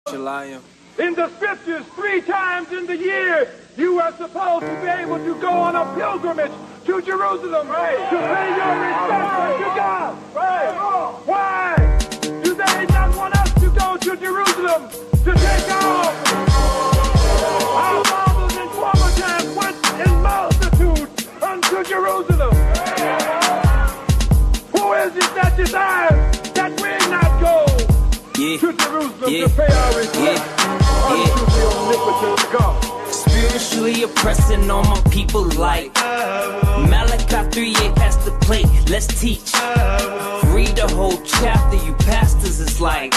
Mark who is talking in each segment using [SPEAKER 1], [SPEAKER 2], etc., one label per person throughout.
[SPEAKER 1] In the scriptures, 3 times in the year, you are supposed to be able to go on a pilgrimage to Jerusalem to pay your respects unto God. Why do they not want us to go to Jerusalem to take our fathers in former times went in multitudes unto Jerusalem? Who is it that desires that we not go to Jerusalem to pay our respects unto the omnipotent God?
[SPEAKER 2] Spiritually oppressing on my people like Malachi 3:8, pass the plate, let's teach. Read the whole chapter, you pastors is like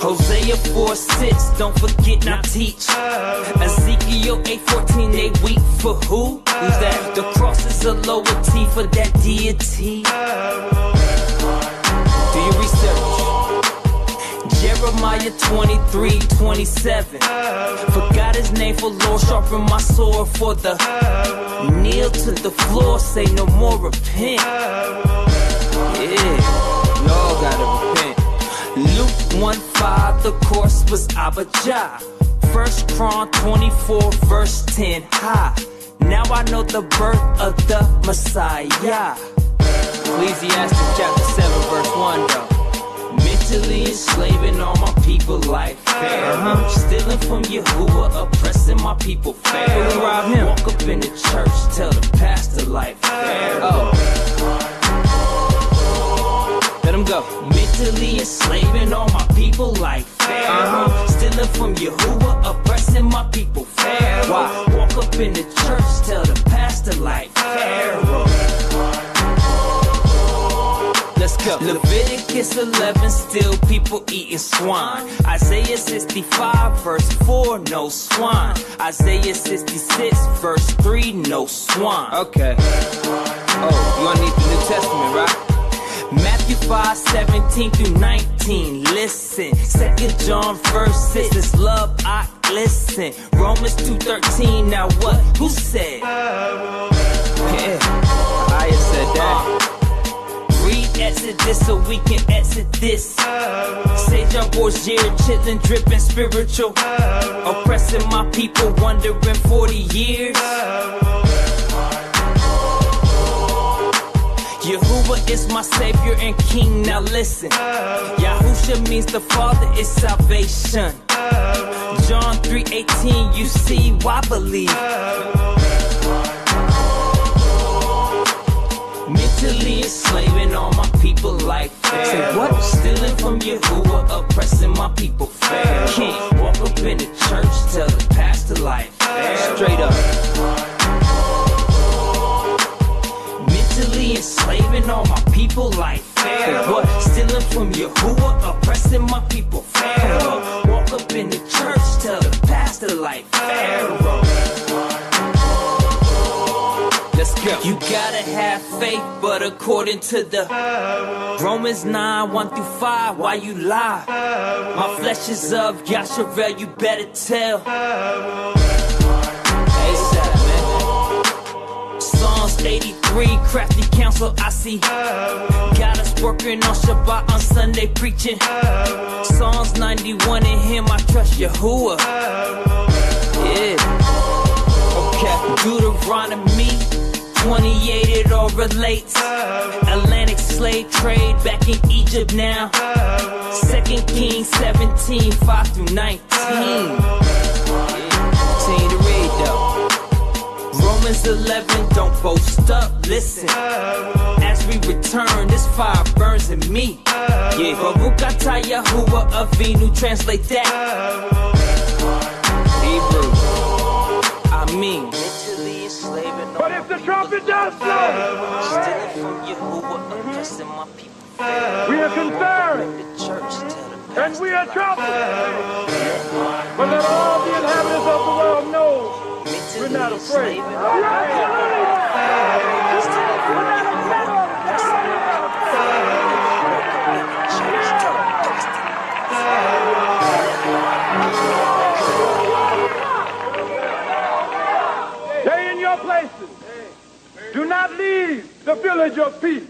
[SPEAKER 2] Hosea 4:6, don't forget not teach. Ezekiel 8:14, they weak for who? Who's that? The cross is a lower T for that deity. Do your research. Jeremiah 23:27. Forgot his name for Lord, sharpen my sword for the kneel to the floor, say no more repent. Y'all gotta repent. Luke 1:5, the course was Abijah. 1 Chron 24 verse 10. Ha! Now I know the birth of the Messiah. Ecclesiastes chapter 7 verse 1 though. Mentally enslaving all my people like fair. Stealing from Yahuwah, oppressing my people fair. Walk up in the church, tell the pastor like fair. Let him go. Mentally enslaving all my people like fair. Stealing from Yahuwah, oppressing my people fair. Walk up in the church, tell the pastor like Pharaoh. Let's go. Leviticus 11, still people eating swine. Isaiah 65 verse 4, no swine. Isaiah 66 verse 3, no swine. Okay. Oh, you gonna need the New Testament, right? Matthew 5:17 through 19, listen. 2 John verse 6, this love I listen. Romans 2:13, now what? Who said? I said that. Read Exodus so we can exit this. Say John Borgier, chillin', drippin', spiritual. Oppressing my people, wondering 40 years. Yahuwah is my savior and king, now listen. Yahusha means the father is salvation. John 3:18, you see why believe. Mentally enslaving all my people like fair. Say what? Stealing from Yahuwah, oppressing my people fair. Can't walk up in the church, tell the pastor like fair. Straight up. Mentally enslaving all my people like fair. What? Stealing from Yahuwah, oppressing my people fair. Walk up in the church, tell the pastor like Pharaoh. Let's go. You gotta have faith, but according to the Romans 9:1-5, why you lie? My flesh is of Yasharel, you better tell. ASAP, man. Psalms 83, crafty counsel I see. Got us working on Shabbat, on Sunday preaching. Psalms 91, in him I trust Yahuwah. Okay. Deuteronomy 28, it all relates. Atlantic slave trade back in Egypt now. 2 Kings 17, 5-19. Continue to read though. Romans 11, don't boast up, listen. As we return, this fire burns in me. Baruch atah Yahuwah Avinu, translate that. Hebrew, I mean.
[SPEAKER 1] But if the trumpet does blow, we are concerned and we are troubled. But let all the inhabitants of the world know we're not afraid. Stay in your places. Do not leave the village of peace.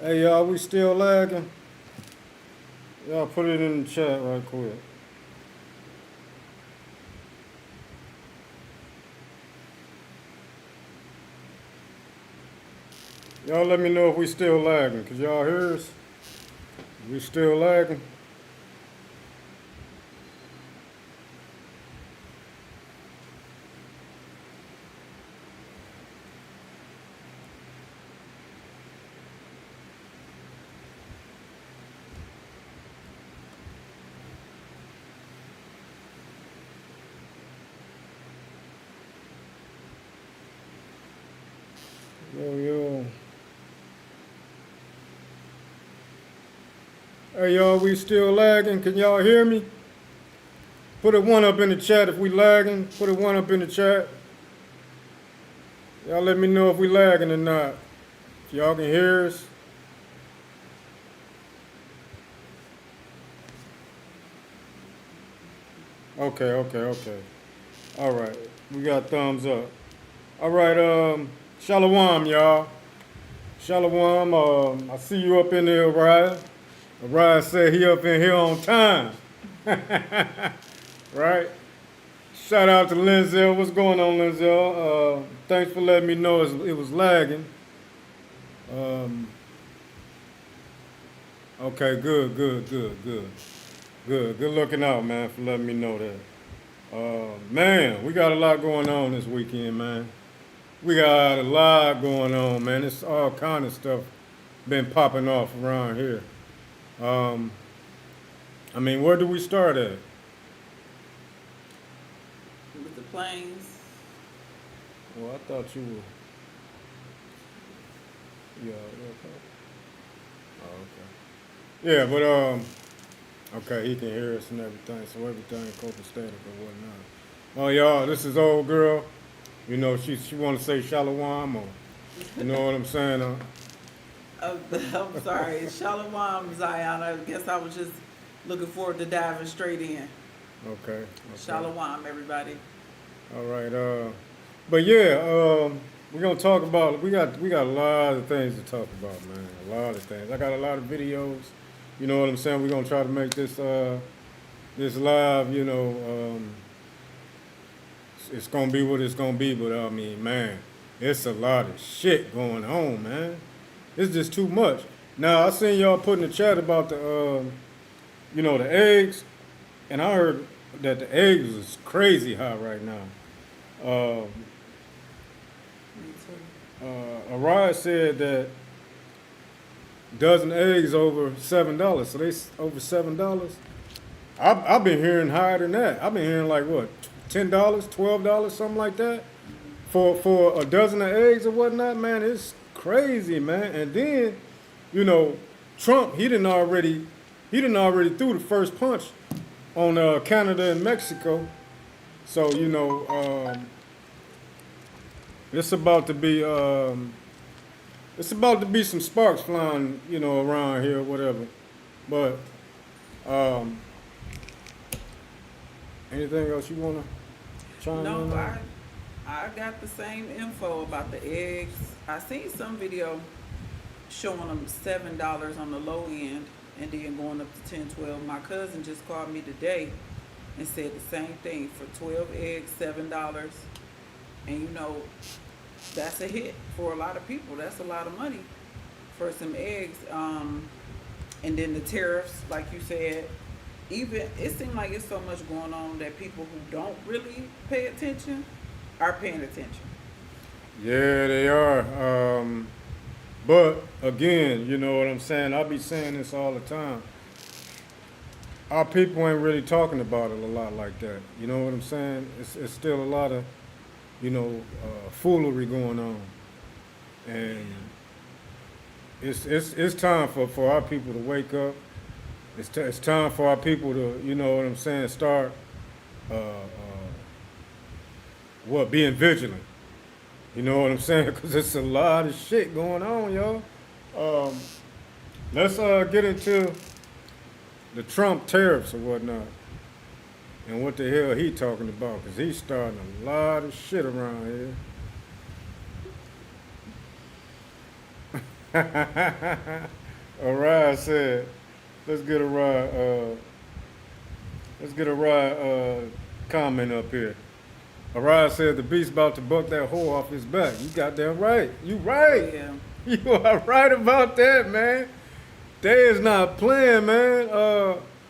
[SPEAKER 3] Hey y'all, we still lagging? Y'all put it in the chat right quick. Y'all let me know if we still lagging. Cause y'all hear us? We still lagging? Yo. Hey y'all, we still lagging? Can y'all hear me? Put a one up in the chat if we lagging. Put a one up in the chat. Y'all let me know if we lagging or not. If y'all can hear us. Okay. All right, we got thumbs up. All right, Shalom, y'all. Shalom, I see you up in there, Orion. Orion said he up in here on time. Right? Shout out to Linzel. What's going on, Linzel? Thanks for letting me know it was lagging. Okay, good. Good looking out, man, for letting me know that. Man, we got a lot going on this weekend, man. We got a lot going on, man. It's all kind of stuff been popping off around here. I mean, where do we start at?
[SPEAKER 4] With the planes.
[SPEAKER 3] Well, I thought you were. Yeah, okay. Oh, okay. Yeah, but okay, he can hear us and everything, so everything copacetic or whatnot. Oh, y'all, this is old girl. You know, she want to say shalom, or you know what I'm saying?
[SPEAKER 4] I'm sorry, Shalom, Zion. I guess I was just looking forward to diving straight in.
[SPEAKER 3] Okay.
[SPEAKER 4] Shalom, everybody.
[SPEAKER 3] All right. But yeah, we're gonna talk about. We got a lot of things to talk about, man. A lot of things. I got a lot of videos. You know what I'm saying? We're gonna try to make this live. You know, it's gonna be what it's gonna be. But I mean, man, it's a lot of shit going on, man. It's just too much. Now I seen y'all put in the chat about the, you know, the eggs, and I heard that the eggs is crazy high right now. Araya said that dozen eggs over $7, so they over $7. I've been hearing higher than that. I've been hearing like what, $10, $12, something like that, for a dozen of eggs or whatnot. Man, it's crazy, man. And then, you know, Trump he didn't already threw the first punch on Canada and Mexico. So you know, it's about to be some sparks flying, you know, around here or whatever. But anything else you wanna chime in on?
[SPEAKER 4] No, I got the same info about the eggs. I seen some video showing them $7 on the low end and then going up to 10, 12. My cousin just called me today and said the same thing. For 12 eggs, $7. And you know, that's a hit for a lot of people. That's a lot of money for some eggs. And then the tariffs, like you said, even it seems like it's so much going on that people who don't really pay attention are paying attention.
[SPEAKER 3] Yeah, they are. But again, you know what I'm saying? I'll be saying this all the time. Our people ain't really talking about it a lot like that. You know what I'm saying? It's still a lot of, you know, foolery going on, and it's time for our people to wake up. It's time for our people to, you know what I'm saying, start being vigilant. You know what I'm saying? Because it's a lot of shit going on, y'all. Let's get into the Trump tariffs or whatnot and what the hell he talking about, because he's starting a lot of shit around here. Araya said, let's get a ride comment up here. Araya said the beast about to buck that whore off his back. You goddamn right. You right.
[SPEAKER 4] Yeah.
[SPEAKER 3] You are right about that, man. They is not playing, man.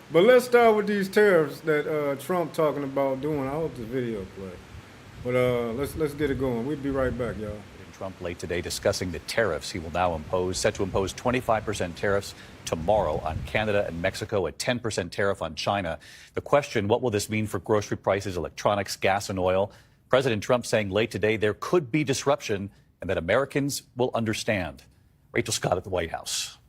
[SPEAKER 3] But let's start with these tariffs that Trump talking about doing. I hope the video play. But let's get it going. We'll be right back, y'all.
[SPEAKER 5] Trump late today discussing the tariffs he will now impose, set to impose 25% tariffs tomorrow on Canada and Mexico, a 10% tariff on China. The question, what will this mean for grocery prices, electronics, gas, and oil? President Trump saying late today there could be disruption and that Americans will understand. Rachel Scott at the White House.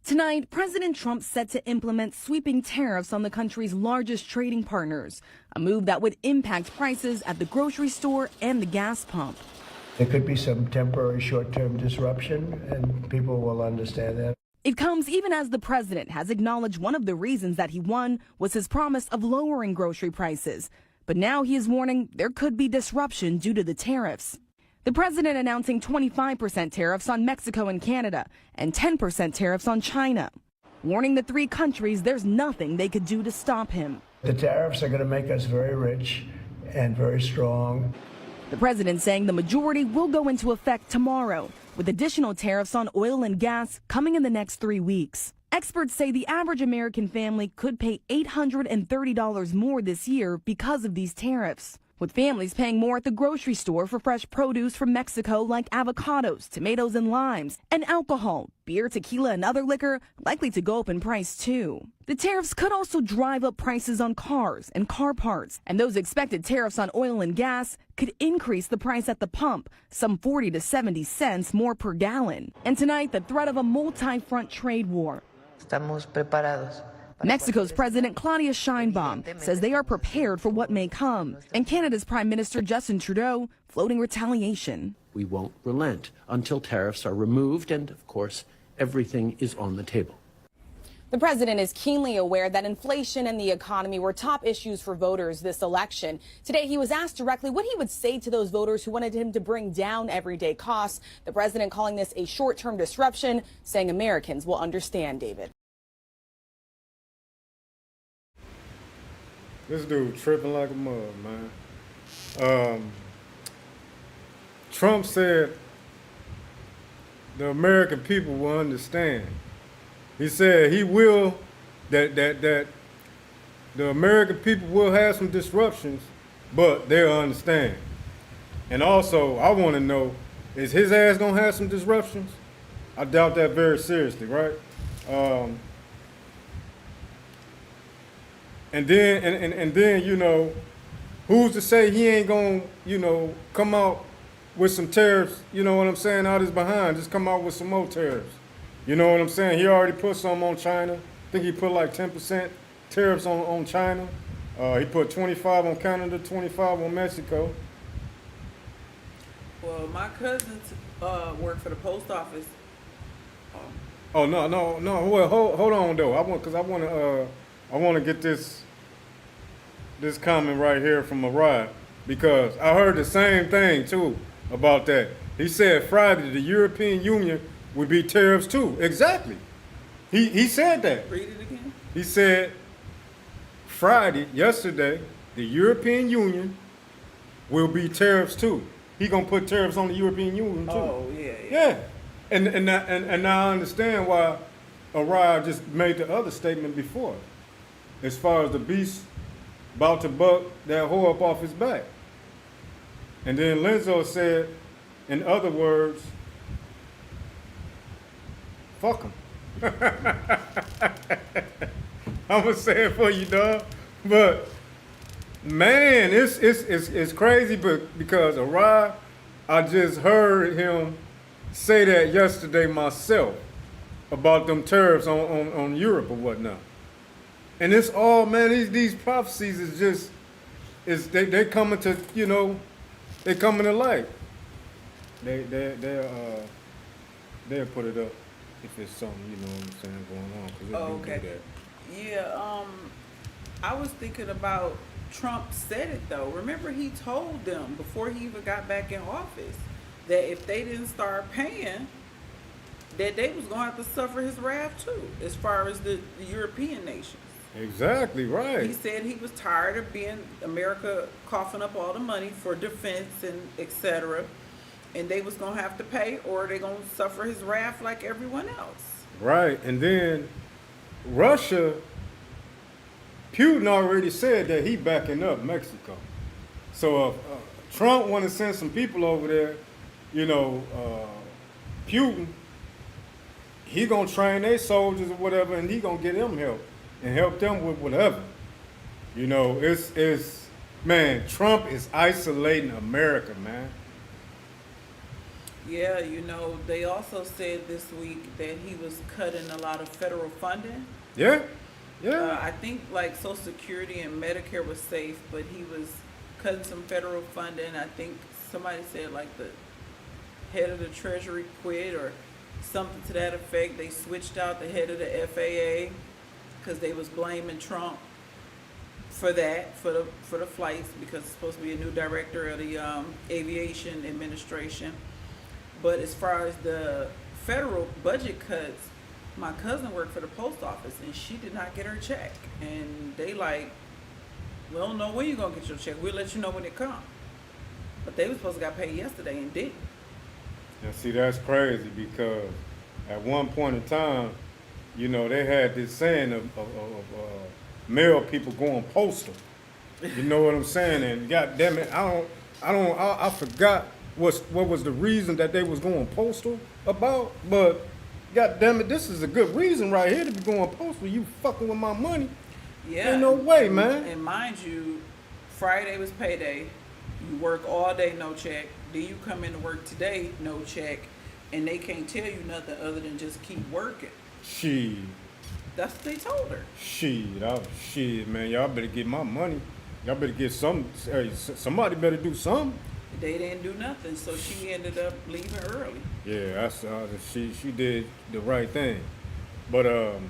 [SPEAKER 6] Tonight, President Trump set to implement sweeping tariffs on the country's largest trading partners, a move that would impact prices at the grocery store and the gas pump.
[SPEAKER 7] There could be some temporary short-term disruption, and people will understand that.
[SPEAKER 6] It comes even as the president has acknowledged one of the reasons that he won was his promise of lowering grocery prices. But now he is warning there could be disruption due to the tariffs. The president announcing 25% tariffs on Mexico and Canada and 10% tariffs on China, warning the three countries there's nothing they could do to stop him.
[SPEAKER 7] The tariffs are going to make us very rich and very strong.
[SPEAKER 6] The president saying the majority will go into effect tomorrow, with additional tariffs on oil and gas coming in the next 3 weeks. Experts say the average American family could pay $830 more this year because of these tariffs, with families paying more at the grocery store for fresh produce from Mexico like avocados, tomatoes, and limes, and alcohol, beer, tequila, and other liquor likely to go up in price too. The tariffs could also drive up prices on cars and car parts, and those expected tariffs on oil and gas could increase the price at the pump, some 40 to 70 cents more per gallon. And tonight, the threat of a multi-front trade war.
[SPEAKER 8] Estamos preparados.
[SPEAKER 6] Mexico's President Claudia Sheinbaum says they are prepared for what may come, and Canada's Prime Minister Justin Trudeau floating retaliation.
[SPEAKER 9] We won't relent until tariffs are removed, and of course, everything is on the table.
[SPEAKER 10] The president is keenly aware that inflation and the economy were top issues for voters this election. Today, he was asked directly what he would say to those voters who wanted him to bring down everyday costs. The president calling this a short-term disruption, saying Americans will understand, David.
[SPEAKER 3] This dude tripping like a mug, man. Trump said the American people will understand. He said he will, that the American people will have some disruptions, but they'll understand. And also, I want to know, is his ass gonna have some disruptions? I doubt that very seriously, right? And then, you know, who's to say he ain't gonna, you know, come out with some tariffs, you know what I'm saying, out his behind, just come out with some more tariffs. You know what I'm saying? He already put some on China. I think he put like 10% tariffs on China. He put 25 on Canada, 25 on Mexico.
[SPEAKER 4] Well, my cousins work for the post office.
[SPEAKER 3] Oh, no. Well, hold on though. I want to get this comment right here from Araya, because I heard the same thing too about that. He said Friday the European Union would be tariffs too. Exactly. He said that.
[SPEAKER 4] Read it again.
[SPEAKER 3] He said Friday, yesterday, the European Union will be tariffs too. He gonna put tariffs on the European Union too.
[SPEAKER 4] Oh, yeah.
[SPEAKER 3] Yeah. And now I understand why Araya just made the other statement before, as far as the beast about to buck that whore up off his back. And then Lenzo said, in other words, fuck him. I'm gonna say it for you, dog. But man, it's crazy, but because Araya, I just heard him say that yesterday myself about them tariffs on Europe or whatnot. And it's all, man, these prophecies is just, they coming to, you know, they coming to light. They'll put it up if it's something, you know what I'm saying, going on. 'Cause they do
[SPEAKER 4] Okay.
[SPEAKER 3] that.
[SPEAKER 4] Yeah, I was thinking about Trump said it though. Remember he told them before he even got back in office that if they didn't start paying, that they was going to have to suffer his wrath too, as far as the European nations.
[SPEAKER 3] Exactly right.
[SPEAKER 4] He said he was tired of being America coughing up all the money for defense and etc. And they was going to have to pay, or they going to suffer his wrath like everyone else.
[SPEAKER 3] Right, and then Russia, Putin already said that he backing up Mexico. So if Trump want to send some people over there, you know, Putin, he gonna train their soldiers or whatever, and he gonna get them help and help them with whatever. You know, it's man, Trump is isolating America, man.
[SPEAKER 4] Yeah, you know, they also said this week that he was cutting a lot of federal funding.
[SPEAKER 3] Yeah, yeah.
[SPEAKER 4] I think like Social Security and Medicare was safe, but he was cutting some federal funding. I think somebody said like the head of the Treasury quit or something to that effect. They switched out the head of the FAA because they was blaming Trump for that, for the flights, because it's supposed to be a new director of the aviation administration. But as far as the federal budget cuts, my cousin worked for the post office and she did not get her check. And they like, we don't know when you're going to get your check. We'll let you know when it comes. But they were supposed to got paid yesterday and didn't.
[SPEAKER 3] And see, that's crazy because at one point in time, you know, they had this saying of male people going postal. You know what I'm saying? And God damn it, I forgot what was the reason that they was going postal about, but God damn it, this is a good reason right here to be going postal. You fucking with my money.
[SPEAKER 4] Yeah.
[SPEAKER 3] Ain't no way, man.
[SPEAKER 4] And mind you, Friday was payday. You work all day, no check. Then you come into work today, no check. And they can't tell you nothing other than just keep working.
[SPEAKER 3] Shit.
[SPEAKER 4] That's what they told her.
[SPEAKER 3] Shit, man. Y'all better get my money. Y'all better get somebody better do something.
[SPEAKER 4] They didn't do nothing, so she ended up leaving early.
[SPEAKER 3] Yeah, she did the right thing. But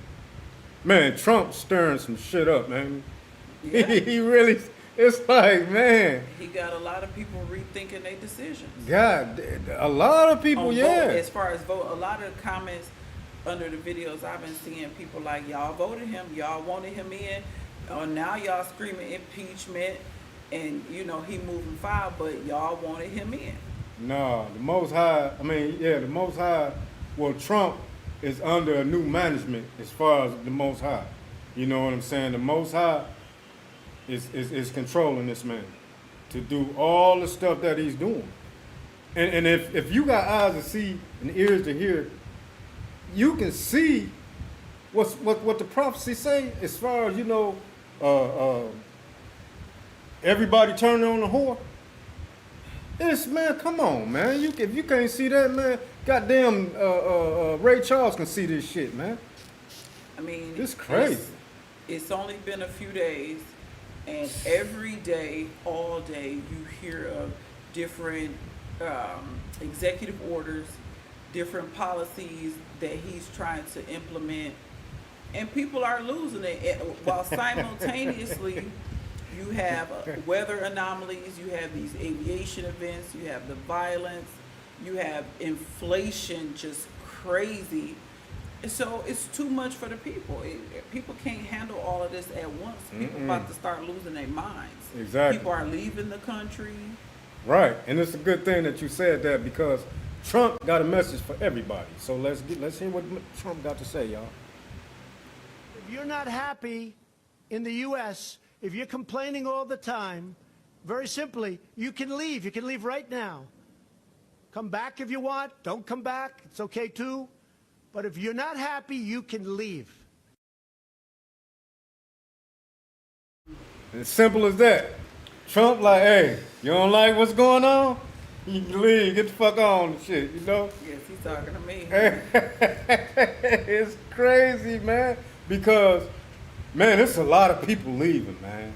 [SPEAKER 3] man, Trump stirring some shit up, man.
[SPEAKER 4] Yeah.
[SPEAKER 3] He really, it's like, man.
[SPEAKER 4] He got a lot of people rethinking their decisions.
[SPEAKER 3] God, a lot of people, yeah.
[SPEAKER 4] Vote, as far as vote, a lot of comments under the videos I've been seeing, people like, y'all voted him, y'all wanted him in, or now y'all screaming impeachment, and you know he moving file, but y'all wanted him in.
[SPEAKER 3] No, the Most High, the Most High, well, Trump is under a new management as far as the Most High. You know what I'm saying? The Most High is controlling this man to do all the stuff that he's doing. And if you got eyes to see and ears to hear, you can see what the prophecy say as far as, you know, everybody turning on the whore. It's, man, come on, man. If you can't see that, man, goddamn Ray Charles can see this shit, man.
[SPEAKER 4] I mean,
[SPEAKER 3] it's crazy.
[SPEAKER 4] It's only been a few days, and every day, all day, you hear of different executive orders, different policies that he's trying to implement, and people are losing it. While simultaneously, you have weather anomalies, you have these aviation events, you have the violence, you have inflation just crazy. So it's too much for the people. People can't handle all of this at once. People about to start losing their minds.
[SPEAKER 3] Exactly.
[SPEAKER 4] People are leaving the country.
[SPEAKER 3] Right, and it's a good thing that you said that because Trump got a message for everybody. So let's hear what Trump got to say, y'all.
[SPEAKER 11] If you're not happy in the U.S., if you're complaining all the time, very simply, you can leave. You can leave right now. Come back if you want. Don't come back. It's okay, too. But if you're not happy, you can leave.
[SPEAKER 3] As simple as that. Trump like, hey, you don't like what's going on? You can leave. Get the fuck on and shit, you know?
[SPEAKER 4] Yes, he's talking to me.
[SPEAKER 3] It's crazy, man. Because, man, it's a lot of people leaving, man.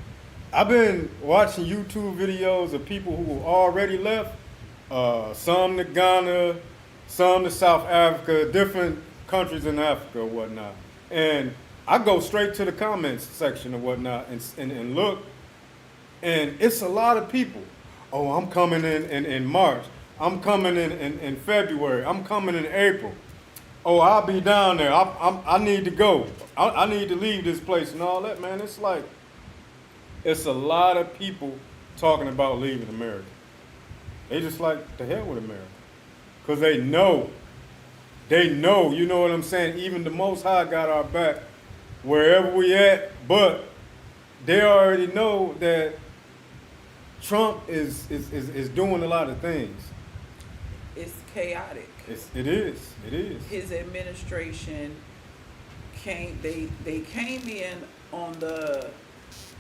[SPEAKER 3] I've been watching YouTube videos of people who already left. Some to Ghana, some to South Africa, different countries in Africa or whatnot. And I go straight to the comments section or whatnot and look, and it's a lot of people. Oh, I'm coming in March. I'm coming in February. I'm coming in April. oh, I'll be down there. I need to go. I need to leave this place and all that, man. It's like, it's a lot of people talking about leaving America. They just like, the hell with America. Because they know, you know what I'm saying? Even the Most High got our back wherever we at, but they already know that Trump is doing a lot of things.
[SPEAKER 4] It's chaotic.
[SPEAKER 3] It is.
[SPEAKER 4] His administration they came in on the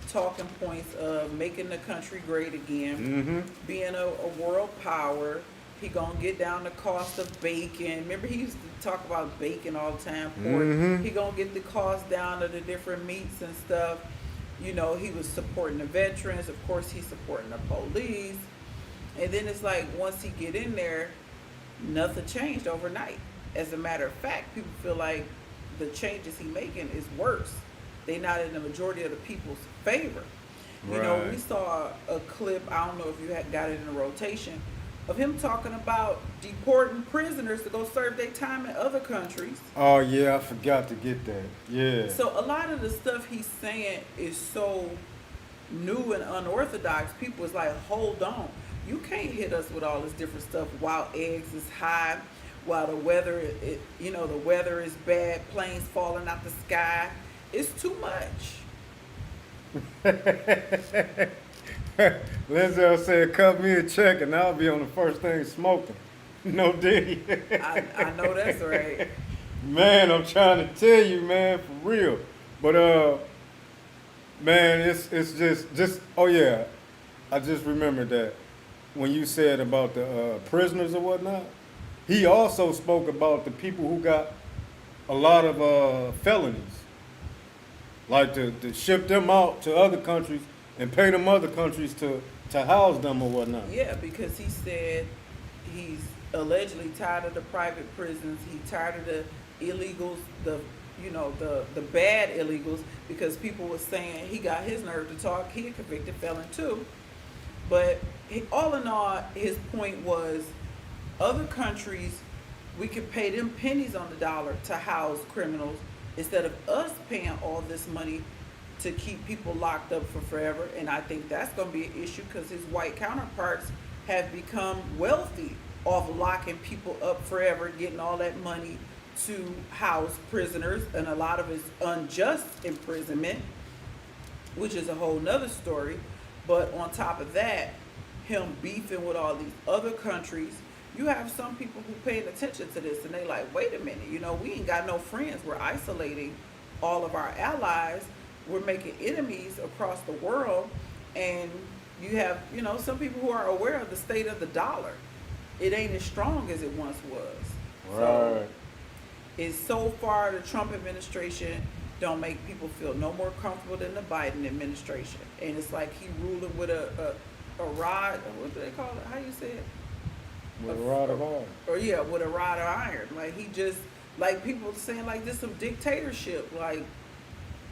[SPEAKER 4] talking points of making the country great again, being a world power. He gonna get down the cost of bacon. Remember, he used to talk about bacon all the time. Pork. He gonna get the cost down of the different meats and stuff. You know, he was supporting the veterans. Of course, he's supporting the police. And then it's like, once he get in there, nothing changed overnight. As a matter of fact, people feel like the changes he making is worse. They not in the majority of the people's favor. You know, we saw a clip, I don't know if you had got it in a rotation, of him talking about deporting prisoners to go serve their time in other countries.
[SPEAKER 3] Oh yeah, I forgot to get that. Yeah.
[SPEAKER 4] So a lot of the stuff he's saying is so new and unorthodox. People is like, hold on. You can't hit us with all this different stuff while eggs is high, while the weather, the weather is bad, planes falling out the sky. It's too much.
[SPEAKER 3] Lindsay said, cut me a check and I'll be on the first thing smoking. No Diddy.
[SPEAKER 4] I know that's right.
[SPEAKER 3] Man, I'm trying to tell you, man, for real. But man, it's just oh yeah, I just remembered that when you said about the prisoners or whatnot. He also spoke about the people who got a lot of felonies, like to ship them out to other countries and pay them other countries to house them or whatnot.
[SPEAKER 4] Yeah, because he said he's allegedly tired of the private prisons. He's tired of the illegals, the bad illegals, because people were saying he got his nerve to talk. He a convicted felon too. But all in all, his point was, other countries, we could pay them pennies on the dollar to house criminals instead of us paying all this money to keep people locked up for forever. And I think that's going to be an issue because his white counterparts have become wealthy off locking people up forever, getting all that money to house prisoners, and a lot of it's unjust imprisonment, which is a whole nother story. But on top of that, him beefing with all these other countries, you have some people who paying attention to this and they like, wait a minute, we ain't got no friends. We're isolating all of our allies. We're making enemies across the world. And you have, some people who are aware of the state of the dollar. It ain't as strong as it once was.
[SPEAKER 3] Right.
[SPEAKER 4] So it's so far the Trump administration don't make people feel no more comfortable than the Biden administration. And it's like he ruling with a rod, what do they call it? How you say it?
[SPEAKER 3] With a rod of iron.
[SPEAKER 4] Or yeah, with a rod of iron. Like he just, like people saying like this some dictatorship. Like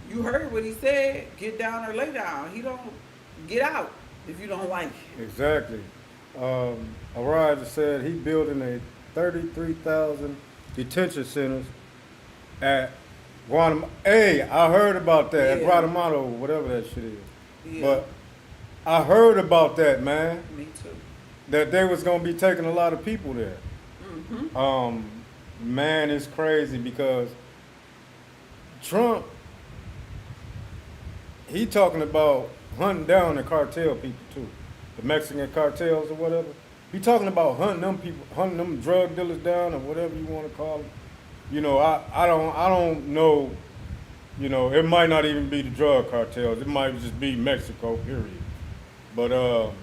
[SPEAKER 4] you heard what he said, get down or lay down. He don't get out if you don't like it.
[SPEAKER 3] Exactly. Arad said he building a 33,000 detention centers at Guatemala. Hey, I heard about that at Guatemala, whatever that shit is. Yeah. But I heard about that, man.
[SPEAKER 4] Me too.
[SPEAKER 3] That they was gonna be taking a lot of people there. Man, it's crazy because Trump, he talking about hunting down the cartel people too, the Mexican cartels or whatever. He talking about hunting them people, hunting them drug dealers down or whatever you want to call them. I don't know. It might not even be the drug cartels. It might just be Mexico, period. But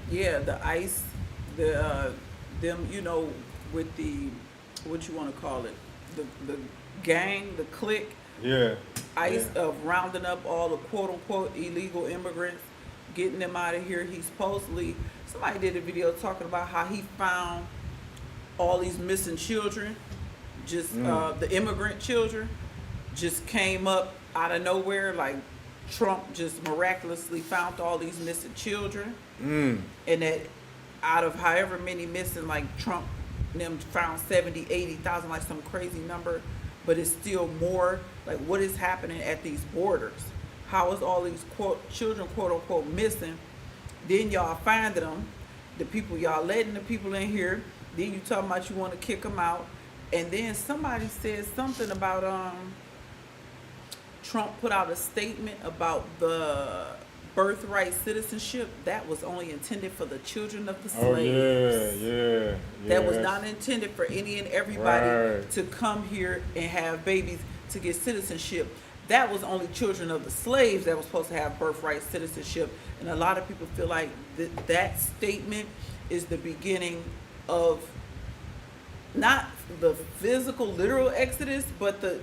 [SPEAKER 4] yeah, the ICE. Them, with the, what you want to call it, the gang, the clique, ICE of rounding up all the quote-unquote illegal immigrants, getting them out of here. He supposedly, somebody did a video talking about how he found all these missing children, just the immigrant children, just came up out of nowhere, like Trump just miraculously found all these missing children, and that out of however many missing, like Trump them found 70, 80,000, like some crazy number. but it's still more like what is happening at these borders. How is all these children, quote unquote, missing? Then y'all finding them, the people y'all letting the people in here. Then you talking about you want to kick them out, and then somebody said something about Trump put out a statement about the birthright citizenship that was only intended for the children of the slaves.
[SPEAKER 3] Yeah.
[SPEAKER 4] That was not intended for any and everybody to come here and have babies to get citizenship. That was only children of the slaves that was supposed to have birthright citizenship. And a lot of people feel like that statement is the beginning of not the physical, literal exodus, but the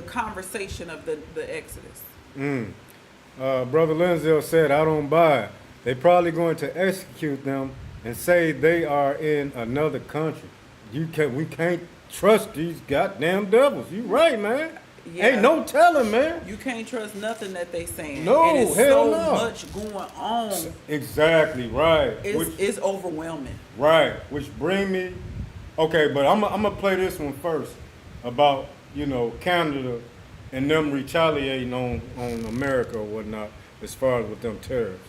[SPEAKER 4] conversation of the exodus.
[SPEAKER 3] Brother Lindsay said, I don't buy it. They probably going to execute them and say they are in another country. We can't trust these goddamn devils. You right, man.
[SPEAKER 4] Yeah.
[SPEAKER 3] Ain't no telling, man.
[SPEAKER 4] You can't trust nothing that they saying.
[SPEAKER 3] No,
[SPEAKER 4] and it's
[SPEAKER 3] hell
[SPEAKER 4] so
[SPEAKER 3] no.
[SPEAKER 4] much going on.
[SPEAKER 3] Exactly, right.
[SPEAKER 4] It's overwhelming.
[SPEAKER 3] Right, which bring me, okay, but I'm gonna play this one first about, Canada and them retaliating on America or whatnot as far as with them tariffs.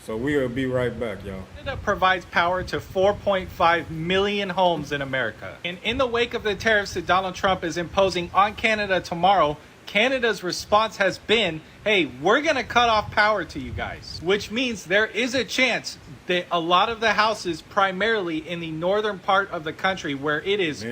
[SPEAKER 3] So we'll be right back, y'all.
[SPEAKER 12] Canada provides power to 4.5 million homes in America. And in the wake of the tariffs that Donald Trump is imposing on Canada tomorrow, Canada's response has been, hey, we're going to cut off power to you guys, which means there is a chance that a lot of the houses, primarily in the northern part of the country where it is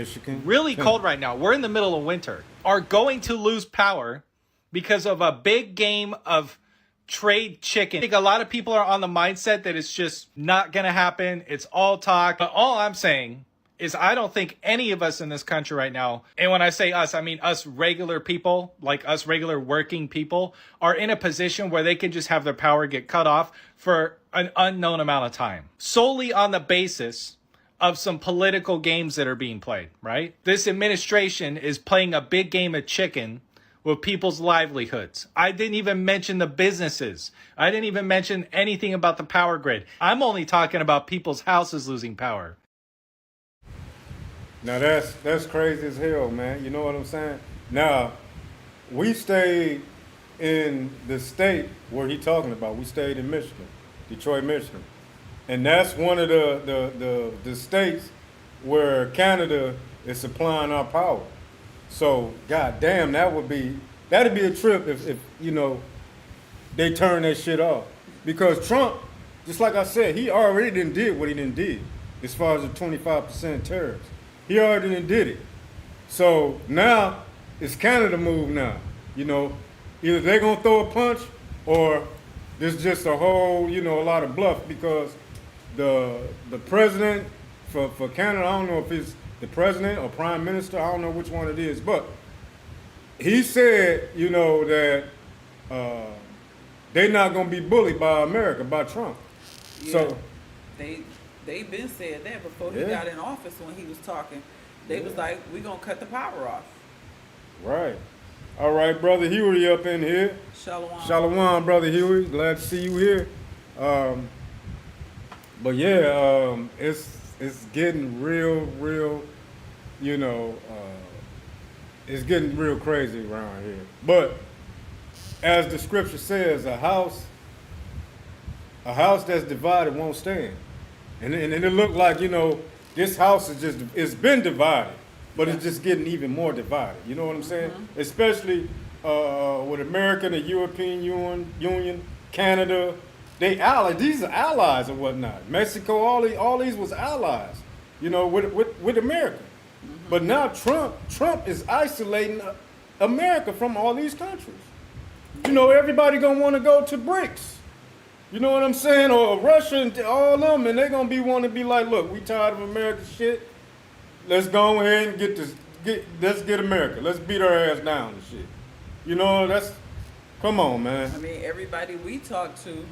[SPEAKER 12] really cold right now, we're in the middle of winter, are going to lose power because of a big game of trade chicken. I think a lot of people are on the mindset that it's just not going to happen. It's all talk. But all I'm saying is I don't think any of us in this country right now, and when I say us, I mean us regular people, like us regular working people, are in a position where they can just have their power get cut off for an unknown amount of time, solely on the basis of some political games that are being played, right? This administration is playing a big game of chicken with people's livelihoods. I didn't even mention the businesses. I didn't even mention anything about the power grid. I'm only talking about people's houses losing power.
[SPEAKER 3] Now that's crazy as hell, man. You know what I'm saying? Now, we stayed in the state where he talking about. We stayed in Michigan, Detroit, Michigan. And that's one of the states where Canada is supplying our power. So, goddamn, that'd be a trip if they turn that shit off. Because Trump, just like I said, he already did what he did as far as the 25% tariffs. He already did it. So now it's Canada move now. Either they're gonna throw a punch or there's just a whole, a lot of bluff, because the president for Canada, I don't know if it's the president or prime minister, I don't know which one it is, but he said, that they're not going to be bullied by America, by Trump.
[SPEAKER 4] Yeah,
[SPEAKER 3] so
[SPEAKER 4] they've been said that before he got in office. When he was talking, they was like, we're going to cut the power off.
[SPEAKER 3] Right. All right, Brother Huey up in here.
[SPEAKER 4] Shalom.
[SPEAKER 3] Shalom, Brother Huey. Glad to see you here. But yeah, it's getting real, it's getting real crazy around here. But as the scripture says, a house that's divided won't stand. And it looked like, this house it's been divided, but it's just getting even more divided. You know what I'm saying? Mm-hmm. Especially with America, the European Union, Canada. They allies. These are allies or whatnot. Mexico, all these was allies, with America. Mm-hmm. But now Trump is isolating America from all these countries. Everybody gonna want to go to BRICS. You know what I'm saying? Or Russia and all of them, and they're gonna wanting to be like, look, we tired of American shit. Let's go ahead and let's get America. Let's beat our ass down and shit. Come on, man.
[SPEAKER 4] I mean, everybody we talk to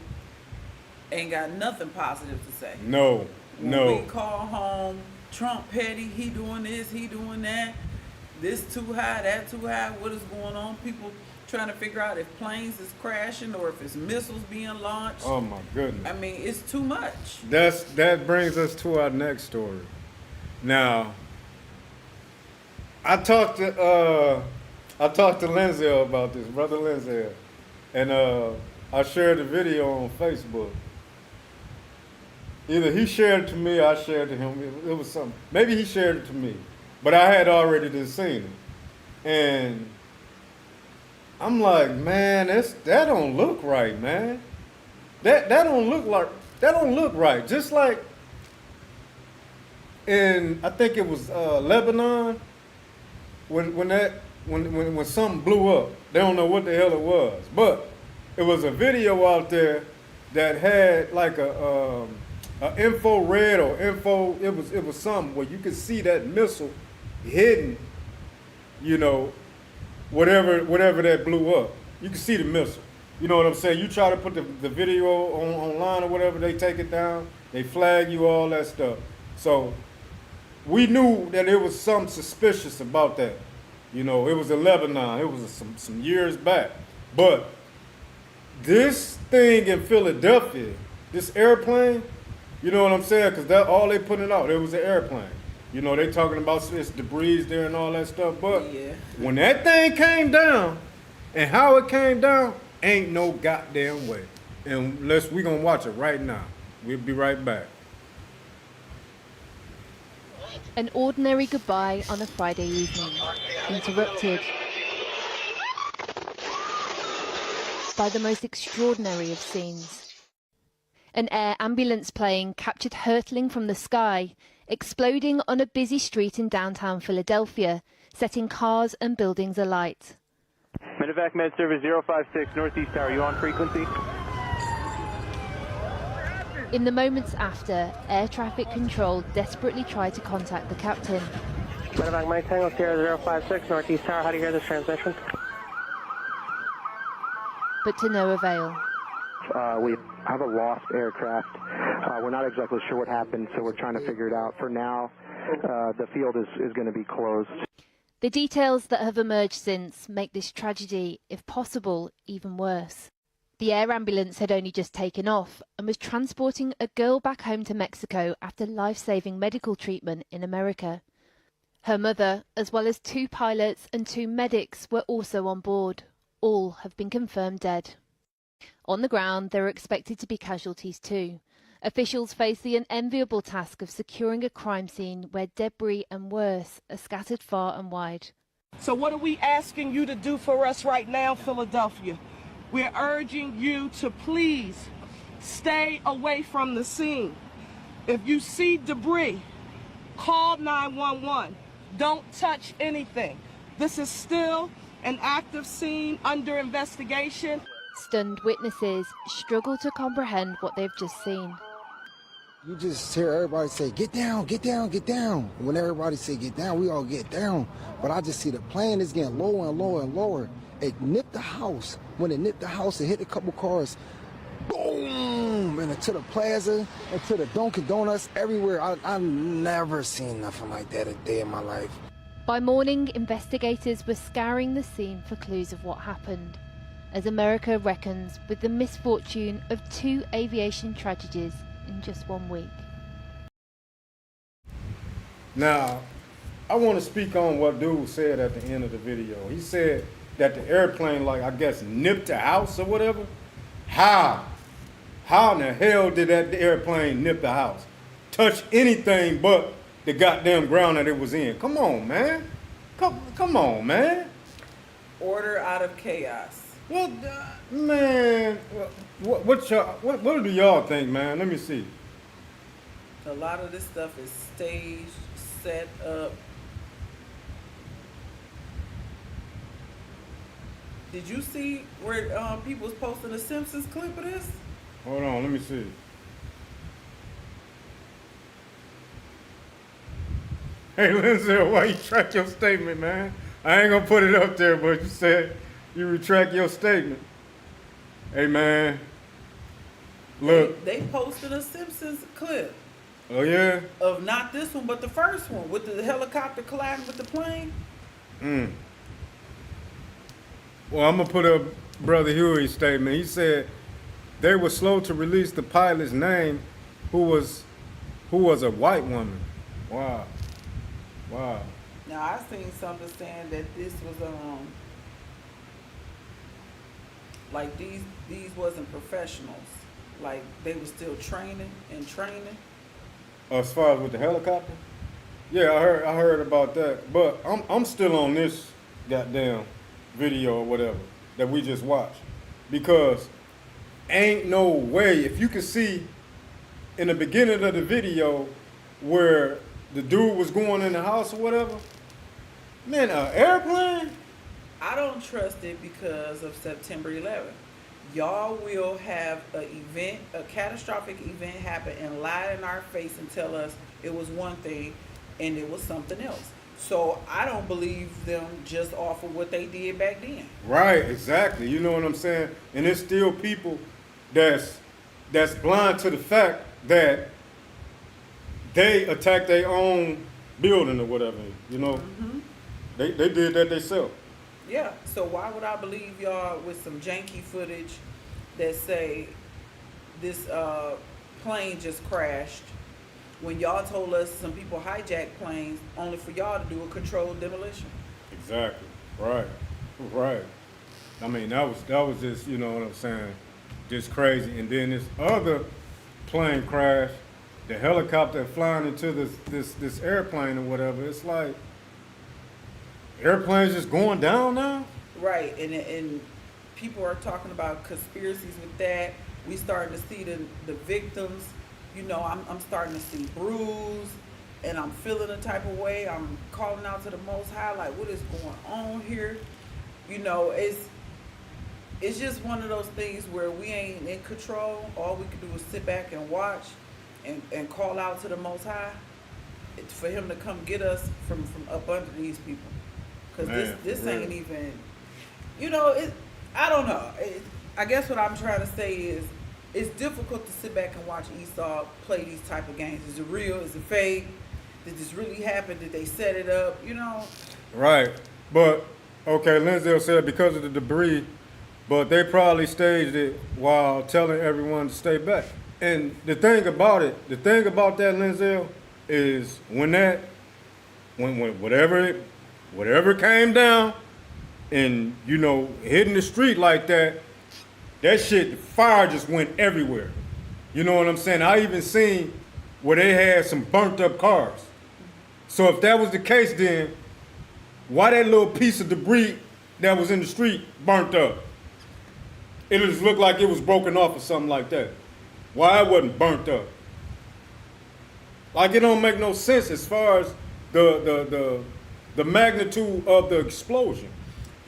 [SPEAKER 4] ain't got nothing positive to say.
[SPEAKER 3] No.
[SPEAKER 4] When we call home, Trump petty, he doing this, he doing that. This too high, that too high. What is going on? People trying to figure out if planes is crashing or if it's missiles being launched.
[SPEAKER 3] Oh my goodness.
[SPEAKER 4] I mean, it's too much.
[SPEAKER 3] That brings us to our next story. Now, I talked to I talked to Lindsay about this, brother Lindsay, and I shared the video on Facebook. Either he shared it to me or I shared it to him. It was something. Maybe he shared it to me, but I had already just seen it. And I'm like, man, that don't look right, man. That don't look right. Just like in, I think it was Lebanon, when something blew up. They don't know what the hell it was, but it was a video out there that had like a infrared or info. It was something where you could see that missile hidden, you know, whatever that blew up. You can see the missile. You know what I'm saying? You try to put the video online or whatever, they take it down, they flag you, all that stuff. So we knew that there was something suspicious about that. You know, it was in Lebanon. It was some years back. But this thing in Philadelphia, this airplane, you know what I'm saying? Because that all they putting out, it was an airplane. You know, they talking about its debris there and all that stuff. But when that thing came down and how it came down, ain't no goddamn way. Unless we gonna watch it right now. We'll be right back.
[SPEAKER 13] An ordinary goodbye on a Friday evening, interrupted by the most extraordinary of scenes. An air ambulance plane captured hurtling from the sky, exploding on a busy street in downtown Philadelphia, setting cars and buildings alight.
[SPEAKER 14] Medevac Med Service 056 Northeast Tower, you on frequency?
[SPEAKER 13] In the moments after, air traffic control desperately tried to contact the captain.
[SPEAKER 14] Medevac Mike Tango Sierra 056 Northeast Tower, how do you hear this transmission?
[SPEAKER 13] But to no avail.
[SPEAKER 14] We have a lost aircraft. We're not exactly sure what happened, so we're trying to figure it out. For now, the field is going to be closed.
[SPEAKER 13] The details that have emerged since make this tragedy, if possible, even worse. The air ambulance had only just taken off and was transporting a girl back home to Mexico after life-saving medical treatment in America. Her mother, as well as 2 pilots and 2 medics, were also on board. All have been confirmed dead. On the ground, there are expected to be casualties too. Officials face the unenviable task of securing a crime scene where debris and worse are scattered far and wide.
[SPEAKER 15] So what are we asking you to do for us right now, Philadelphia? We're urging you to please stay away from the scene. If you see debris, call 911. Don't touch anything. This is still an active scene under investigation.
[SPEAKER 13] Stunned witnesses struggle to comprehend what they've just seen.
[SPEAKER 16] You just hear everybody say, get down, get down, get down. And when everybody say get down, we all get down. But I just see the plane is getting lower and lower and lower. It nipped the house. When it nipped the house, it hit a couple cars. Boom! And to the plaza, and to the Dunkin' Donuts, everywhere. I've never seen nothing like that a day in my life.
[SPEAKER 13] By morning, investigators were scouring the scene for clues of what happened, as America reckons with the misfortune of 2 aviation tragedies in just 1 week.
[SPEAKER 3] Now, I want to speak on what dude said at the end of the video. He said that the airplane, like, I guess, nipped the house or whatever. How? How in the hell did that airplane nip the house? Touch anything but the goddamn ground that it was in. Come on, man. Come on, man.
[SPEAKER 4] Order out of chaos.
[SPEAKER 3] Well, man, what do y'all think, man? Let me see.
[SPEAKER 4] A lot of this stuff is staged, set up. Did you see where people was posting a Simpsons clip of this?
[SPEAKER 3] Hold on, let me see. Hey, Lindsay, why you track your statement, man? I ain't gonna put it up there, but you said you retract your statement. Hey, man, look.
[SPEAKER 4] They posted a Simpsons clip.
[SPEAKER 3] Oh, yeah?
[SPEAKER 4] Of not this one, but the first one, with the helicopter colliding with the plane.
[SPEAKER 3] Well, I'm gonna put up Brother Huey's statement. He said they were slow to release the pilot's name, who was a white woman. Wow.
[SPEAKER 4] Now I seen something saying that this was Like these wasn't professionals. Like they were still training.
[SPEAKER 3] As far as with the helicopter? Yeah, I heard about that. But I'm still on this goddamn video or whatever that we just watched. Because ain't no way, if you can see in the beginning of the video where the dude was going in the house or whatever, man, an airplane?
[SPEAKER 4] I don't trust it because of September 11th. Y'all will have a catastrophic event happen and lie in our face and tell us it was one thing and it was something else. So I don't believe them just off of what they did back then.
[SPEAKER 3] Right, exactly. You know what I'm saying? And there's still people that's blind to the fact that they attacked their own building or whatever. You know, they did that themselves.
[SPEAKER 4] Yeah, so why would I believe y'all with some janky footage that say this plane just crashed when y'all told us some people hijacked planes only for y'all to do a controlled demolition?
[SPEAKER 3] Exactly. Right. I mean, that was just, you know what I'm saying, just crazy. And then this other plane crash, the helicopter flying into this airplane or whatever. It's like, airplanes just going down now?
[SPEAKER 4] Right, and people are talking about conspiracies with that. We starting to see the victims. You know, I'm starting to see bruise, and I'm feeling a type of way. I'm calling out to the Most High, like, what is going on here? You know, it's just one of those things where we ain't in control. All we can do is sit back and watch and call out to the Most High for him to come get us from up under these people. Because this ain't even, you know, I don't know. I guess what I'm trying to say is it's difficult to sit back and watch Esau play these type of games. Is it real? Is it fake? Did this really happen? Did they set it up? You know?
[SPEAKER 3] Right. But, okay, Lindsay said because of the debris, but they probably staged it while telling everyone to stay back. And the thing about that, Lindsay, is when whatever came down and, you know, hitting the street like that, that shit, the fire just went everywhere. You know what I'm saying? I even seen where they had some burnt up cars. So if that was the case, then why that little piece of debris that was in the street burnt up? It just looked like it was broken off or something like that. Why it wasn't burnt up? Like, it don't make no sense as far as the magnitude of the explosion.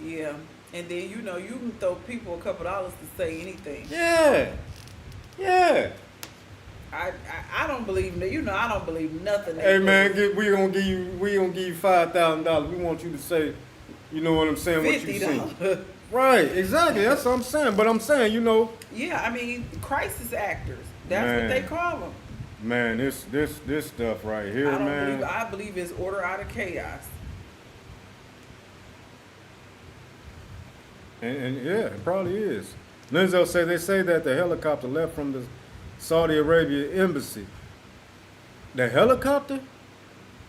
[SPEAKER 4] Yeah, and then, you know, you can throw people a couple dollars to say anything.
[SPEAKER 3] Yeah.
[SPEAKER 4] I don't believe, you know, I don't believe nothing.
[SPEAKER 3] Hey man, we gonna give you $5,000. We want you to say, you know what I'm saying, what you see. Right, exactly. That's what I'm saying. But I'm saying, you know.
[SPEAKER 4] Yeah, I mean, crisis actors. That's what they call them.
[SPEAKER 3] Man, this stuff right here,
[SPEAKER 4] I believe it's order out of chaos.
[SPEAKER 3] And yeah, it probably is. Lindsay they say that the helicopter left from the Saudi Arabia embassy. The helicopter?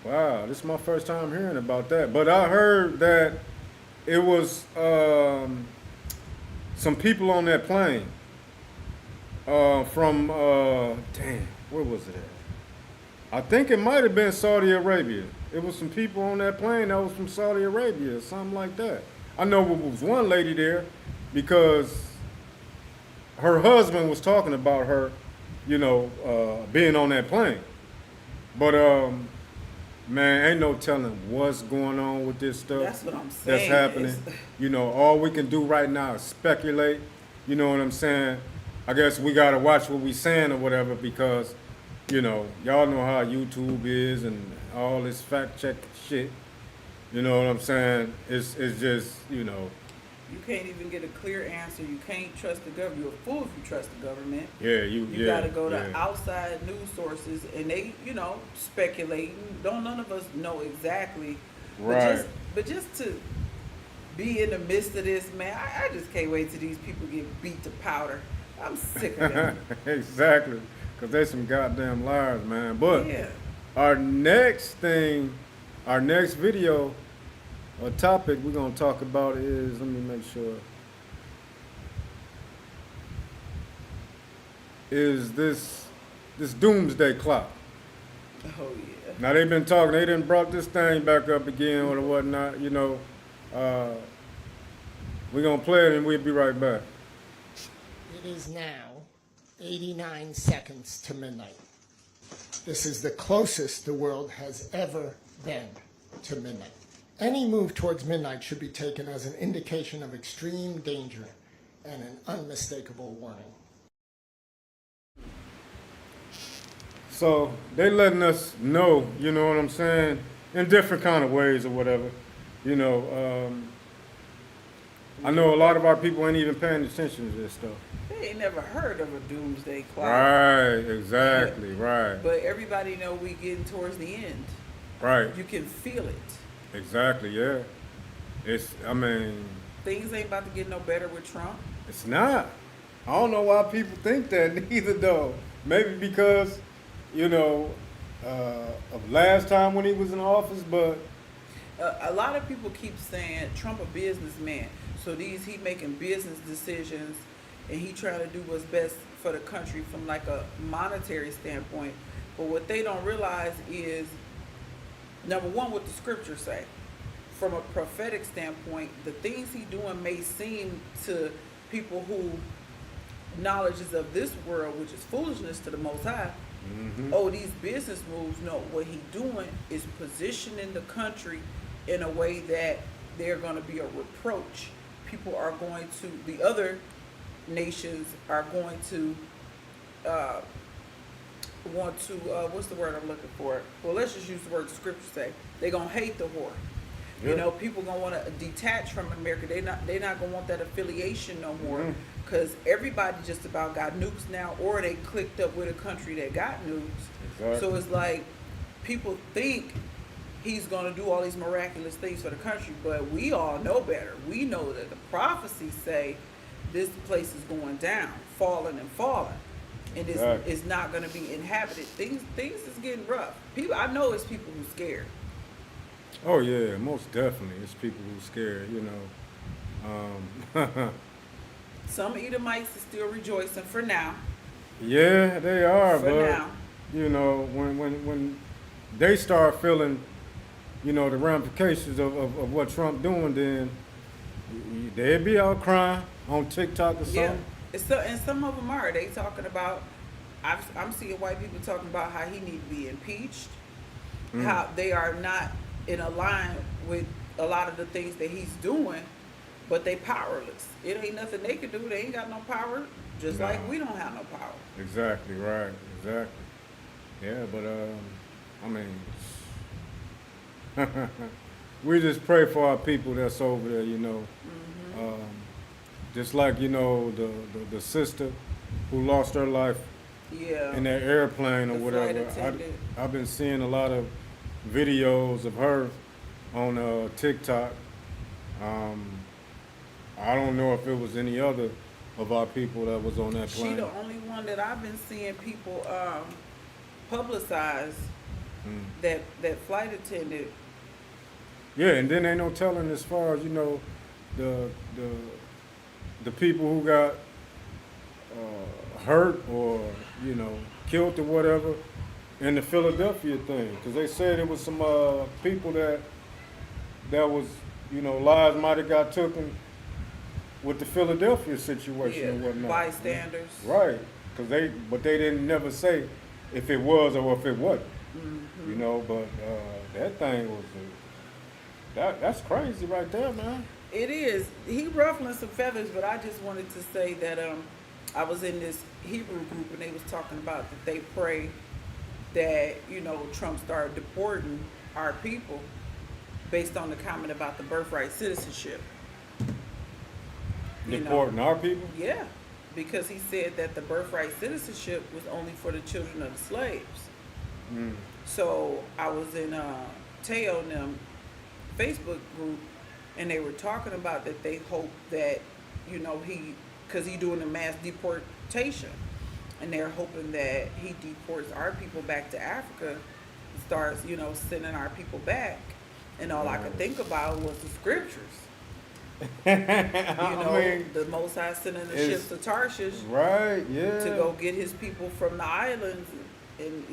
[SPEAKER 3] Wow, this is my first time hearing about that. But I heard that it was some people on that plane from, where was it at? I think it might have been Saudi Arabia. It was some people on that plane that was from Saudi Arabia or something like that. I know there was one lady there because her husband was talking about her, you know, being on that plane. But, man, ain't no telling what's going on with this stuff.
[SPEAKER 4] That's what I'm saying.
[SPEAKER 3] That's happening. You know, all we can do right now is speculate. You know what I'm saying? I guess we got to watch what we saying or whatever because, you know, y'all know how YouTube is and all this fact check shit. You know what I'm saying? It's just, you know.
[SPEAKER 4] You can't even get a clear answer. You can't trust the government. You're a fool if you trust the government.
[SPEAKER 3] Yeah, you
[SPEAKER 4] got to go to outside news sources, and they, you know, speculating. None of us know exactly.
[SPEAKER 3] Right.
[SPEAKER 4] But just to be in the midst of this, man, I just can't wait till these people get beat to powder. I'm sick of them.
[SPEAKER 3] Exactly, because they some goddamn liars, man. But our next video or topic we're going to talk about is, let me make sure. is this doomsday clock.
[SPEAKER 4] Oh yeah.
[SPEAKER 3] Now they've been talking. They done brought this thing back up again or whatnot. You know, we're gonna play it and we'll be right back.
[SPEAKER 17] It is now 89 seconds to midnight. This is the closest the world has ever been to midnight. Any move towards midnight should be taken as an indication of extreme danger and an unmistakable warning.
[SPEAKER 3] So they letting us know, you know what I'm saying, in different kind of ways or whatever. You know, I know a lot of our people ain't even paying attention to this stuff.
[SPEAKER 4] They ain't never heard of a doomsday clock.
[SPEAKER 3] Right, exactly, right.
[SPEAKER 4] But everybody know we getting towards the end.
[SPEAKER 3] Right.
[SPEAKER 4] You can feel it.
[SPEAKER 3] Exactly, yeah. I mean,
[SPEAKER 4] things ain't about to get no better with Trump.
[SPEAKER 3] It's not. I don't know why people think that neither, though. Maybe because, you know, of last time when he was in office, but
[SPEAKER 4] a lot of people keep saying Trump a businessman. So he making business decisions and he trying to do what's best for the country from like a monetary standpoint. But what they don't realize is, number one, what the scriptures say. From a prophetic standpoint, the things he doing may seem to people who knowledge is of this world, which is foolishness to the Most High. Mm-hmm. Oh, these business moves. No, what he doing is positioning the country in a way that they're going to be a reproach. People are going to, the other nations are going to want to, what's the word I'm looking for? Well, let's just use the word the scripture say. They're going to hate the whore. Yeah. You know, people going to want to detach from America. They're not going to want that affiliation no more, because everybody just about got nukes now, or they clicked up with a country that got nukes. Exactly. So it's like people think he's going to do all these miraculous things for the country, but we all know better. We know that the prophecies say this place is going down, falling and falling, and it's not going to be inhabited. Things is getting rough. People, I know it's people who's scared.
[SPEAKER 3] Oh yeah, most definitely. It's people who's scared, you know.
[SPEAKER 4] Some Edomites are still rejoicing for now.
[SPEAKER 3] Yeah, they are,
[SPEAKER 4] for
[SPEAKER 3] but
[SPEAKER 4] now.
[SPEAKER 3] You know, when they start feeling, you know, the ramifications of what Trump doing, then they'll be out crying on TikTok or something.
[SPEAKER 4] Yeah, and some of them are. They talking about. I'm seeing white people talking about how he need to be impeached. How they are not in a line with a lot of the things that he's doing, but they powerless. It ain't nothing they can do. They ain't got no power, just like we don't have no power.
[SPEAKER 3] Exactly, right, exactly. Yeah, but, I mean, we just pray for our people that's over there, you know. Mm-hmm. Just like, you know, the sister who lost her life in that airplane or whatever. I've been seeing a lot of videos of her on TikTok. I don't know if it was any other of our people that was on that plane.
[SPEAKER 4] She the only one that I've been seeing people publicize that flight attendant.
[SPEAKER 3] Yeah, and then ain't no telling as far as, you know, the people who got hurt or, you know, killed or whatever in the Philadelphia thing, because they said it was some people that was, you know, lives might have got taken with the Philadelphia situation and whatnot.
[SPEAKER 4] Bystanders.
[SPEAKER 3] Right, but they didn't never say if it was or if it wasn't. Mm-hmm. You know, but that thing was that's crazy right there, man.
[SPEAKER 4] It is. He ruffling some feathers, but I just wanted to say that I was in this Hebrew group and they was talking about that they pray that, you know, Trump started deporting our people based on the comment about the birthright citizenship.
[SPEAKER 3] Deporting our people?
[SPEAKER 4] Yeah, because he said that the birthright citizenship was only for the children of the slaves. Mm. So I was in Teo and them Facebook group, and they were talking about that they hope that, you know, because he doing a mass deportation, and they're hoping that he deports our people back to Africa and starts, you know, sending our people back. And all I could think about was the scriptures. The Most High sending the ships to Tarshish,
[SPEAKER 3] right? Yeah,
[SPEAKER 4] to go get his people from the islands, and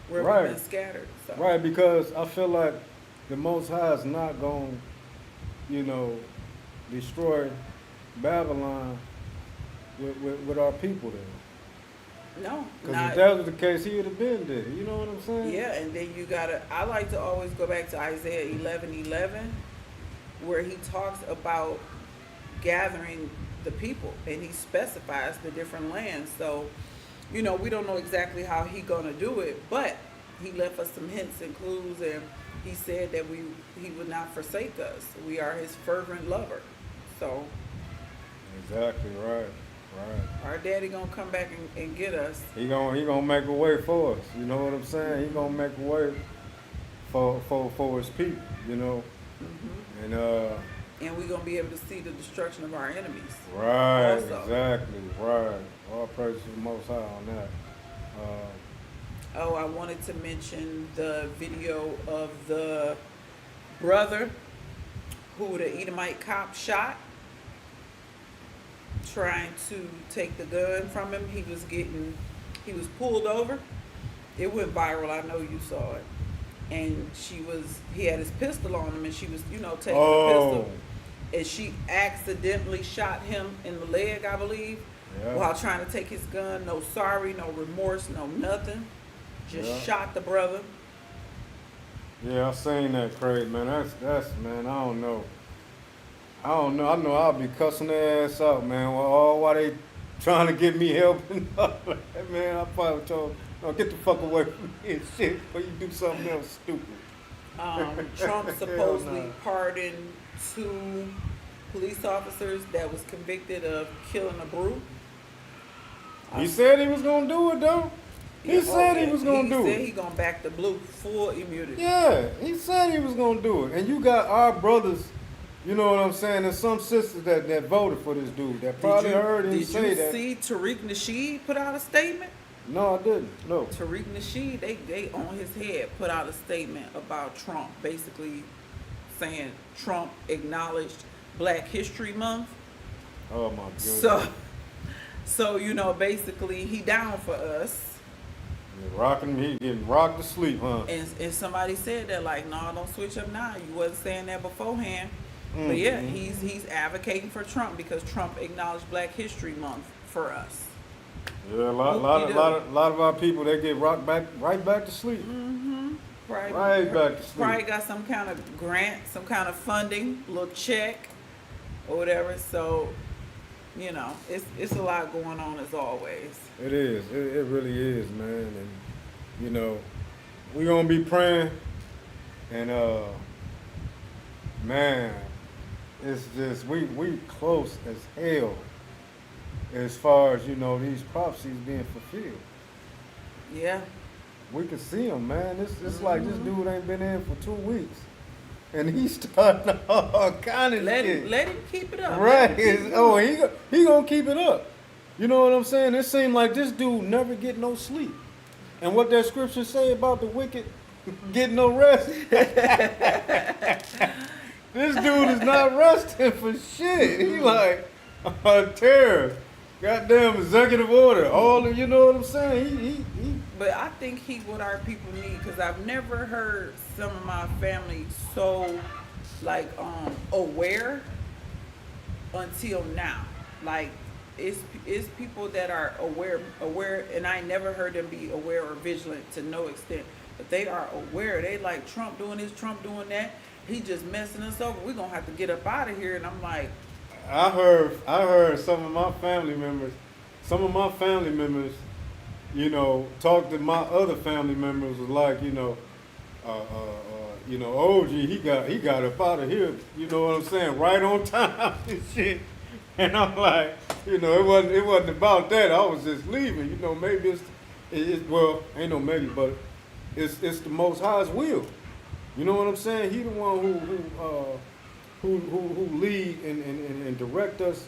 [SPEAKER 4] where
[SPEAKER 3] right.
[SPEAKER 4] we've been scattered. So.
[SPEAKER 3] Right, because I feel like the Most High is not going, destroy Babylon with our people there.
[SPEAKER 4] No,
[SPEAKER 3] because if that was the case, he would have been there. You know what I'm saying?
[SPEAKER 4] Yeah, and then I like to always go back to Isaiah 11:11, where he talks about gathering the people, and he specifies the different lands. So, we don't know exactly how he gonna do it, but he left us some hints and clues, and he said that he would not forsake us. We are his fervent lover. So.
[SPEAKER 3] Exactly right. Right.
[SPEAKER 4] Our daddy gonna come back and get us.
[SPEAKER 3] He gonna make a way for us. You know what I'm saying? He gonna make a way for his people.
[SPEAKER 4] Mm-hmm. And we gonna be able to see the destruction of our enemies.
[SPEAKER 3] Right.
[SPEAKER 4] Also.
[SPEAKER 3] Exactly. Right. All praise to the Most High on that.
[SPEAKER 4] I wanted to mention the video of the brother who the Edomite cop shot, trying to take the gun from him. He was pulled over. It went viral. I know you saw it. And he had his pistol on him, and she was, taking the pistol. And she accidentally shot him in the leg, I believe, while trying to take his gun. No sorry, no remorse, no nothing. Just shot the brother.
[SPEAKER 3] Yeah, I seen that, Craig, man. That's man, I don't know. I know I'll be cussing their ass out, man. Why they trying to get me help and all that, man. I probably told them, get the fuck away from me and shit before you do something else stupid.
[SPEAKER 4] Trump supposedly pardoned 2 police officers that was convicted of killing a brute.
[SPEAKER 3] He said he was gonna do it though. He said he was gonna do it.
[SPEAKER 4] He said he gonna back the blue, full immunity.
[SPEAKER 3] Yeah, he said he was gonna do it. And you got our brothers, you know what I'm saying, and some sisters that voted for this dude that probably heard him say that.
[SPEAKER 4] Did you see Tariq Nasheed put out a statement?
[SPEAKER 3] No, I didn't. No.
[SPEAKER 4] Tariq Nasheed, they on his head put out a statement about Trump, basically saying Trump acknowledged Black History Month.
[SPEAKER 3] Oh my goodness.
[SPEAKER 4] So basically he down for us.
[SPEAKER 3] He getting rocked to sleep, huh?
[SPEAKER 4] And somebody said that, like, no, don't switch up now. You wasn't saying that beforehand. Mm-hmm. But yeah, he's advocating for Trump because Trump acknowledged Black History Month for us.
[SPEAKER 3] Yeah, a lot of our people, they get rocked right back to sleep.
[SPEAKER 4] Mm-hmm.
[SPEAKER 3] Right back to sleep.
[SPEAKER 4] Probably got some kind of grant, some kind of funding, a little check or whatever. So, it's a lot going on as always.
[SPEAKER 3] It is. It really is, man. And, we going to be praying. And, man, it's just, we close as hell as far as, these prophecies being fulfilled.
[SPEAKER 4] Yeah.
[SPEAKER 3] We can see them, man. It's like this dude ain't been in for 2 weeks. And he's starting all kind of shit.
[SPEAKER 4] Let him keep it up.
[SPEAKER 3] Right. He gonna keep it up. You know what I'm saying? It seems like this dude never get no sleep. And what that scripture say about the wicked getting no rest? This dude is not resting for shit. He like a terror. Goddamn executive order. You know what I'm saying?
[SPEAKER 4] But I think what our people need, because I've never heard some of my family so aware until now. Like it's people that are aware, and I never heard them be aware or vigilant to no extent. But they are aware. They like Trump doing this, Trump doing that. He just messing us over. We're gonna have to get up out of here. And I'm like,
[SPEAKER 3] I heard some of my family members, talk to my other family members was like, OG, he got up out of here, you know what I'm saying, right on time and shit. And I'm like, it wasn't about that. I was just leaving, maybe well, ain't no maybe, but it's the Most High's will. You know what I'm saying? He the one who lead and direct us,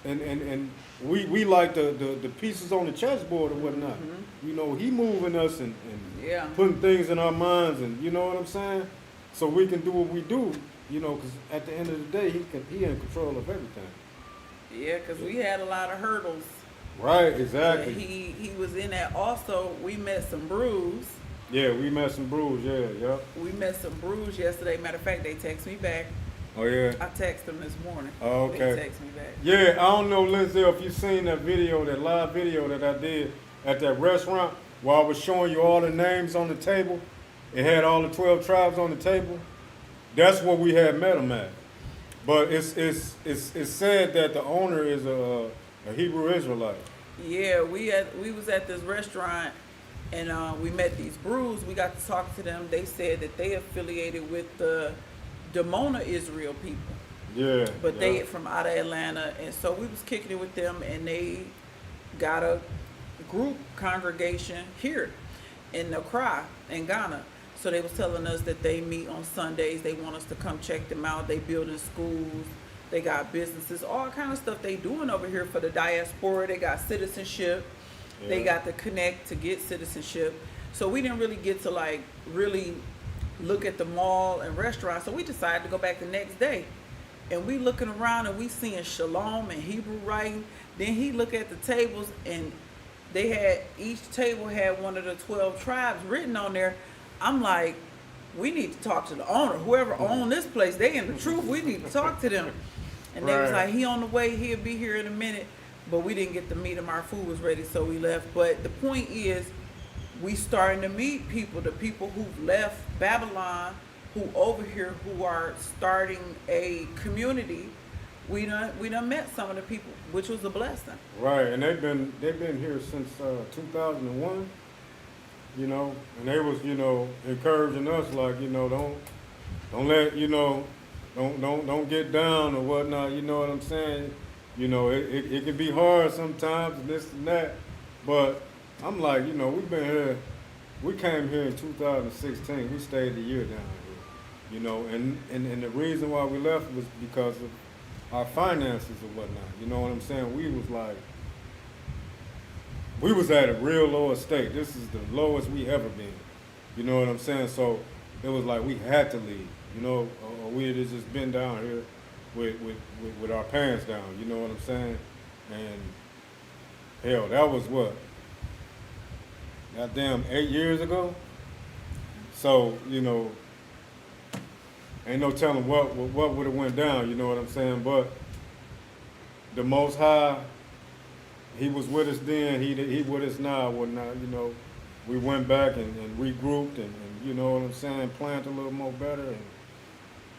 [SPEAKER 3] and we like the pieces on the chessboard or whatnot. Mm-hmm. He moving us and putting things in our minds, and you know what I'm saying, so we can do what we do you know, because at the end of the day, he in control of everything.
[SPEAKER 4] Yeah, because we had a lot of hurdles.
[SPEAKER 3] Right, exactly.
[SPEAKER 4] He was in that. Also, we met some brews.
[SPEAKER 3] Yeah, we met some brews. Yeah.
[SPEAKER 4] We met some brews yesterday. Matter of fact, they text me back.
[SPEAKER 3] Oh yeah.
[SPEAKER 4] I texted them this morning.
[SPEAKER 3] Oh, okay.
[SPEAKER 4] They text me back.
[SPEAKER 3] Yeah, I don't know, Lindsay, if you seen that video, that live video that I did at that restaurant where I was showing you all the names on the table. It had all the 12 tribes on the table. That's where we had met them at. But it's said that the owner is a Hebrew Israelite.
[SPEAKER 4] Yeah, we was at this restaurant and we met these brews. We got to talk to them. They said that they affiliated with the Dimona Israel people.
[SPEAKER 3] Yeah.
[SPEAKER 4] But they from out of Atlanta, and so we was kicking it with them, and they got a group congregation here in Accra in Ghana. So they was telling us that they meet on Sundays. They want us to come check them out. They building schools. They got businesses, all kind of stuff they doing over here for the diaspora. They got citizenship. Yeah. They got to connect to get citizenship. So we didn't really get to like really look at the mall and restaurants. So we decided to go back the next day. And we looking around and we seeing Shalom and Hebrew writing. Then he look at the tables and they had, each table had one of the 12 tribes written on there. I'm like, we need to talk to the owner. Whoever owned this place, they in the truth. We need to talk to them. And they was like, he on the way, he'll be here in a minute. But we didn't get to meet him. Our food was ready, so we left. But the point is, we starting to meet people, the people who've left Babylon, who over here, who are starting a community. We done met some of the people, which was a blessing.
[SPEAKER 3] Right, and they've been here since 2001. You know, and they was, you know, encouraging us like, you know, don't let, you know, don't get down or whatnot. You know what I'm saying? You know, it can be hard sometimes and this and that, but I'm like, you know, we've been here. We came here in 2016. We stayed a year down here, you know, and the reason why we left was because of our finances or whatnot. You know what I'm saying? We was at a real low estate. This is the lowest we ever been. You know what I'm saying? So it was like we had to leave, you know, or we had just been down here with our pants down, you know what I'm saying? And hell, that was what? Goddamn 8 years ago? So, you know, ain't no telling what would have went down, you know what I'm saying? But the Most High, He was with us then, he with us now, whatnot, you know. We went back and regrouped and you know what I'm saying, planned a little more better and,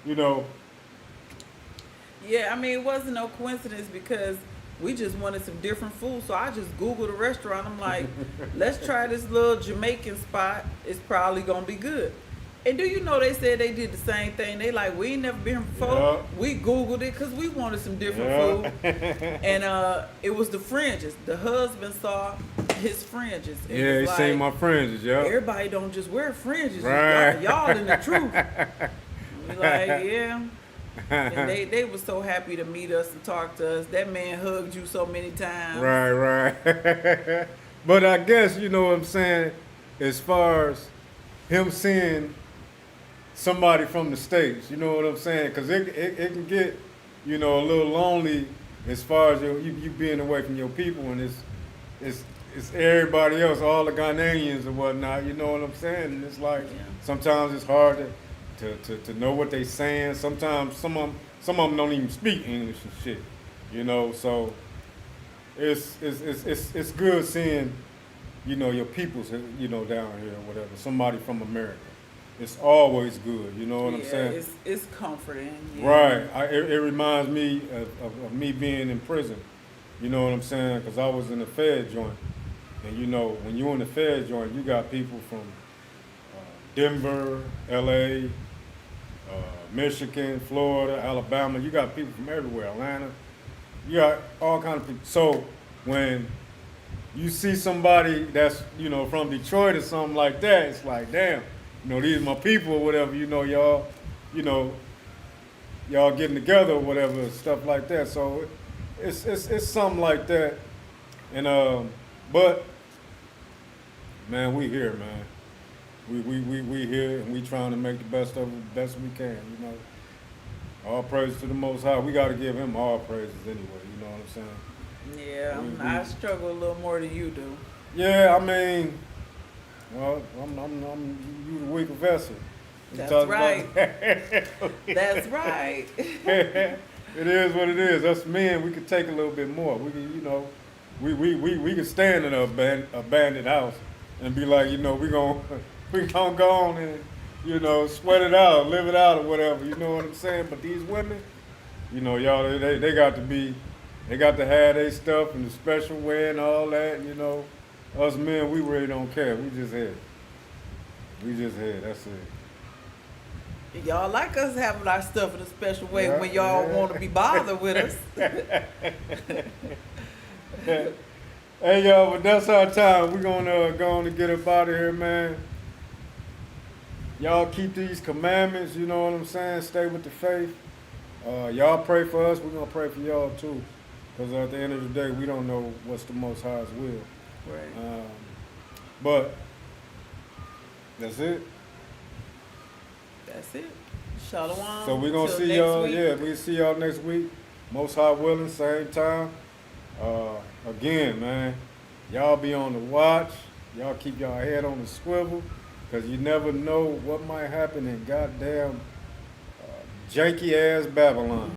[SPEAKER 3] you know.
[SPEAKER 4] Yeah, I mean, it wasn't no coincidence because we just wanted some different food. So I just Googled a restaurant. I'm like, let's try this little Jamaican spot. It's probably going to be good. And do you know they said they did the same thing? They like, we ain't never been here before. Yeah. We Googled it because we wanted some different food. And it was the fringes. The husband saw his fringes.
[SPEAKER 3] Yeah, he like, seen my fringes, yeah.
[SPEAKER 4] Everybody don't just wear fringes.
[SPEAKER 3] Right.
[SPEAKER 4] Y'all in the truth. We like, yeah. And they were so happy to meet us and talk to us. That man hugged you so many times.
[SPEAKER 3] Right. But I guess, you know what I'm saying, as far as him seeing somebody from the States, you know what I'm saying? Because it can get, you know, a little lonely as far as you being away from your people, and it's everybody else, all the Ghanaians and whatnot, you know what I'm saying? And it's like, sometimes it's hard to know what they saying. Sometimes some of them don't even speak English and shit, you know. So it's good seeing, you know, your peoples, you know, down here or whatever. Somebody from America, it's always good. You know what I'm saying?
[SPEAKER 4] It's comforting.
[SPEAKER 3] Yeah. Right. It reminds me of me being in prison. You know what I'm saying? Because I was in the Fed joint, and you know, when you're in the Fed joint, you got people from Denver, LA. Michigan, Florida, Alabama, you got people from everywhere, Atlanta, you got all kinds of people. So when you see somebody that's, you know, from Detroit or something like that, it's like, damn, you know, these are my people or whatever, you know, y'all getting together or whatever, stuff like that. So it's something like that. And but man, we here, man. We here and we trying to make the best of it, the best we can, you know. All praise to the Most High. We got to give him all praises anyway. You know what I'm saying?
[SPEAKER 4] Yeah, I struggle a little more than you do.
[SPEAKER 3] Yeah, I mean, well, you the weaker vessel.
[SPEAKER 4] That's right. That's right.
[SPEAKER 3] It is what it is. Us men, we could take a little bit more. We can, you know, we can stand in an abandoned house and be like, you know, we gonna go on and, you know, sweat it out, live it out, or whatever. You know what I'm saying? But these women, you know, y'all, they got to have their stuff in the special way and all that. You know, us men, we really don't care. We just head. That's it.
[SPEAKER 4] Y'all like us having our stuff in a special way when y'all want to be bothered with us.
[SPEAKER 3] Hey, y'all, but that's our time. We're going to go on and get up out of here, man. Y'all keep these commandments, you know what I'm saying? Stay with the faith. Y'all pray for us. We're going to pray for y'all, too. Because at the end of the day, we don't know what's the Most High's will.
[SPEAKER 4] Right.
[SPEAKER 3] But that's it.
[SPEAKER 4] That's it. Shalom.
[SPEAKER 3] So we're going to see y'all. Yeah, we'll see y'all next week. Most High willing, same time. Again, man, y'all be on the watch. Y'all keep y'all head on the swivel. Because you never know what might happen in goddamn janky-ass Babylon.